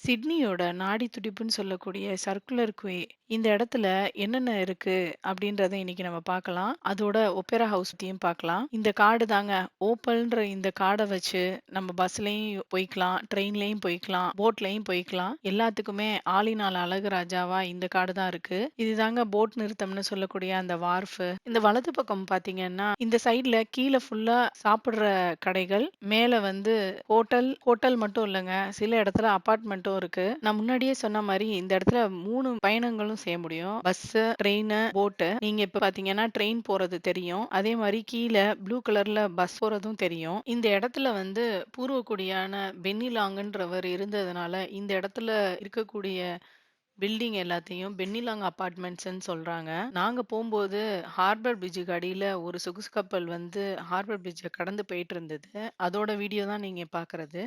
சிட்னியோட நாடி துடிப்புன்னு சொல்லக்கூடிய சர்க்குலர் குவே இந்த இடத்துல என்னென்ன இருக்கு அப்படின்றத இன்னைக்கு நம்ம பார்க்கலாம். அதோட ஒப்பேரா ஹவுஸ் பத்தியும் பார்க்கலாம். இந்த கார்டு தாங்க ஓப்பல்ன்ற இந்த கார்டை வச்சு நம்ம பஸ்லயும் போய்க்கலாம், ட்ரெயின்லயும் போய்க்கலாம், போட்லயும் போய்க்கலாம். எல்லாத்துக்குமே ஆளினால் அழகு ராஜாவா இந்த கார்டு தான் இருக்கு. இதுதாங்க போட் நிறுத்தம்னு சொல்லக்கூடிய அந்த வார்ஃப். இந்த வலது பக்கம் பாத்தீங்கன்னா இந்த சைடுல கீழே ஃபுல்லா சாப்பிடுற கடைகள், மேல வந்து ஹோட்டல் ஹோட்டல் மட்டும் இல்லைங்க, சில இடத்துல அபார்ட்மெண்ட்டும் இருக்கு. நான் முன்னாடியே சொன்ன மாரி இந்த இடத்துல 3 பயணங்களும் செய்ய முடியும். பஸ்ஸு, ட்ரெயினு, போட்டு. நீங்க இப்ப பார்த்தீங்கன்னா ட்ரெயின் போறது தெரியும். அதே மாரி கீழ ப்ளூ கலர்ல பஸ் போறதும் தெரியும். இந்த இடத்துல வந்து பூர்வகுடியான பென்னி லாங்குன்றவர் இருந்ததுனால, இந்த இடத்துல இருக்கக்கூடிய பில்டிங் எல்லாத்தையும் பென்னிலாங் அபார்ட்மெண்ட்ஸ்ன்னு சொல்றாங்க. நாங்க போம்போது ஹார்பர் பிரிட்ஜுக்கு அடியில ஒரு சொகுசு கப்பல் வந்து ஹார்பர் பிரிட்ஜ கடந்து போயிட்டு இருந்தது. அதோட வீடியோ தான் நீங்க பார்க்கறது.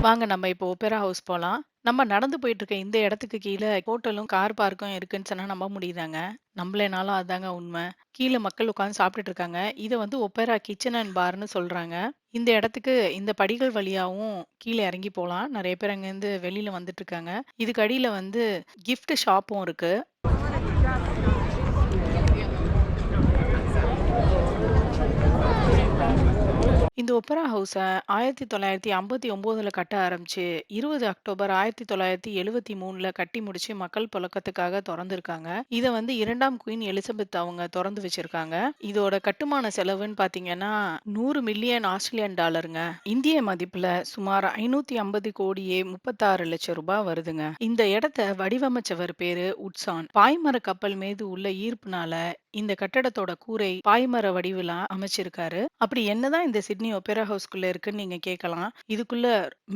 வாங்க நம்ம இப்போ ஒப்பேரா ஹவுஸ் போலாம். நம்ம நடந்து போயிட்டு இருக்க இந்த இடத்துக்கு கீழ ஹோட்டலும், கார் பார்க்கும் இருக்குன்னு சொன்னா நம்ப முடியுதாங்க? நம்பலேனாலும் அதாங்க உண்ம. கீழ மக்கள் உட்கார்ந்து சாப்பிட்டுட்டு இருக்காங்க. இத வந்து ஒப்பேரா கிச்சன் அண்ட் பார்ன்னு சொல்றாங்க. இந்த இடத்துக்கு இந்த படிகள் வழியாவும் கீழ இறங்கி போலாம். நெறைய பேர் அங்கேருந்து வெளியில வந்துட்டு இருக்காங்க. இதுக்கு அடியில வந்து கிஃப்ட் ஷாப்பும் இருக்கு. இந்த ஒப்பரா ஹவுஸ 1959ல கட்ட ஆரம்பிச்சு, 20 அக்டோபர் 1973ல கட்டி முடிச்சு மக்கள் புழக்கத்துக்காக தொறந்திருக்காங்க. இத வந்து 2ஆம் குயின் எலிசபெத் அவங்க தொறந்து வச்சிருக்காங்க. இதோட கட்டுமான செலவுன்னு பார்த்தீங்கன்னா, 100 மில்லியன் ஆஸ்திரேலியன் டாலருங்க. இந்திய மதிப்புல சுமார் 550 கோடியே 36 லட்சம் ரூபாய் வருதுங்க. இந்த இடத்த வடிவமைச்சவர் பேரு உட்சான். பாய்மர கப்பல் மீது உள்ள ஈர்ப்புனால இந்த கட்டடத்தோட கூரை பாய்மர வடிவில அமைச்சிருக்காரு. அப்படி என்னதான் இந்த சிட்னி ஒப்பேரா ஹவுஸ்க்குள்ள இருக்குன்னு நீங்க கேட்கலாம். இதுக்குள்ள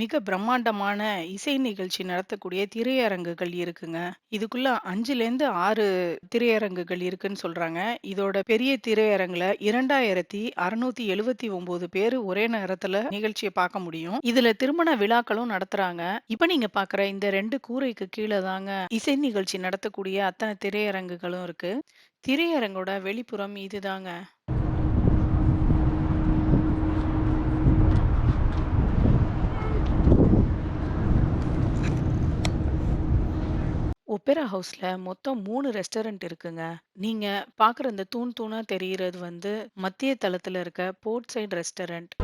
மிக பிரம்மாண்டமான இசை நிகழ்ச்சி நடத்தக்கூடிய திரையரங்குகள் இருக்குங்க. இதுக்குள்ள 5லேருந்து 6 திரையரங்குகள் இருக்குன்னு சொல்றாங்க. இதோட பெரிய திரையரங்குல 2679 பேரு ஒரே நேரத்துல நிகழ்ச்சிய பார்க்க முடியும். இதுல திருமண விழாக்களும் நடத்துறாங்க. இப்ப நீங்க பார்க்குற இந்த 2 கூரைக்கு கீழ தாங்க இசை நிகழ்ச்சி நடத்தக்கூடிய அத்தனை திரையரங்குகளும் இருக்கு. திரையரங்கோட வெளிப்புறம் இதுதாங்க. ஒப்பேரா ஹவுஸ்ல மொத்தம் 3 ரெஸ்டாரண்ட் இருக்குங்க. நீங்க பார்க்குற இந்த தூண் தூணா தெரியிறது வந்து மத்திய தளத்துல இருக்க போர்ட் சைட் ரெஸ்டாரண்ட்.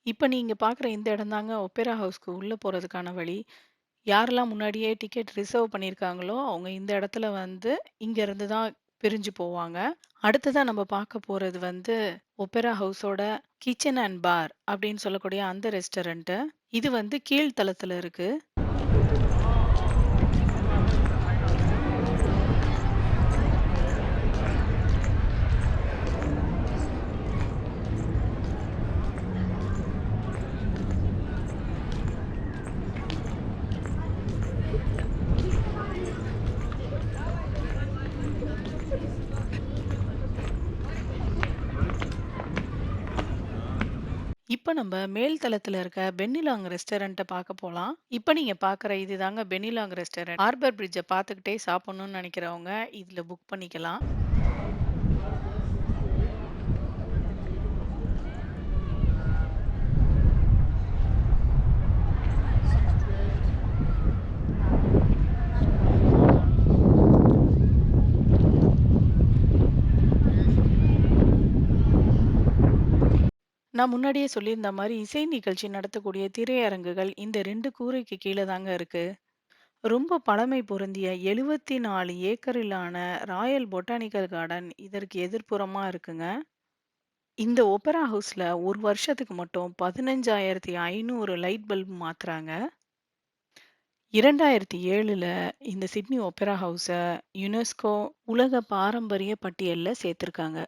இப்ப நீங்க பார்க்குற இந்த இடம் தாங்க ஒப்பேரா ஹவுஸ்க்கு உள்ள போறதுக்கான வழி. யாரெல்லாம் முன்னாடியே டிக்கெட் ரிசர்வ் பண்ணியிருக்காங்களோ, அவங்க இந்த இடத்துல வந்து இங்க இருந்து தான் பிரிஞ்சு போவாங்க. அடுத்ததா நம்ம பார்க்க போறது வந்து ஒப்பேரா ஹவுஸோட கிச்சன் அண்ட் பார் அப்படின்னு சொல்லக்கூடிய அந்த ரெஸ்டாரண்ட். இது வந்து கீழ் தளத்துல இருக்கு. இப்ப நம்ம மேல் தளத்துல இருக்க பென்னிலாங் ரெஸ்டாரண்ட்ட பார்க்க போலாம். இப்ப நீங்க பார்க்குற இதுதாங்க பென்னிலாங் ரெஸ்டாரண்ட். ஹார்பர் பிரிட்ஜ பார்த்துக்கிட்டே சாப்பிடணும்னு நினைக்கிறவங்க இதுல புக் பண்ணிக்கலாம். நான் முன்னாடியே சொல்லியிருந்த மாரி இசை நிகழ்ச்சி நடத்தக்கூடிய திரையரங்குகள் இந்த 2 கூரைக்கு கீழ தாங்க இருக்கு. ரொம்ப பழமை பொருந்திய 74 ஏக்கரிலான ராயல் பொட்டானிக்கல் கார்டன் இதற்கு எதிர்ப்புறமா இருக்குங்க. இந்த ஒப்பரா ஹவுஸ்ல ஒரு வருஷத்துக்கு மட்டும் 15,500 லைட் பல்ப் மாத்துறாங்க. 2007ல இந்த சிட்னி ஒப்பேரா ஹவுஸ யுனெஸ்கோ உலக பாரம்பரிய பட்டியல்ல சேர்த்திருக்காங்க.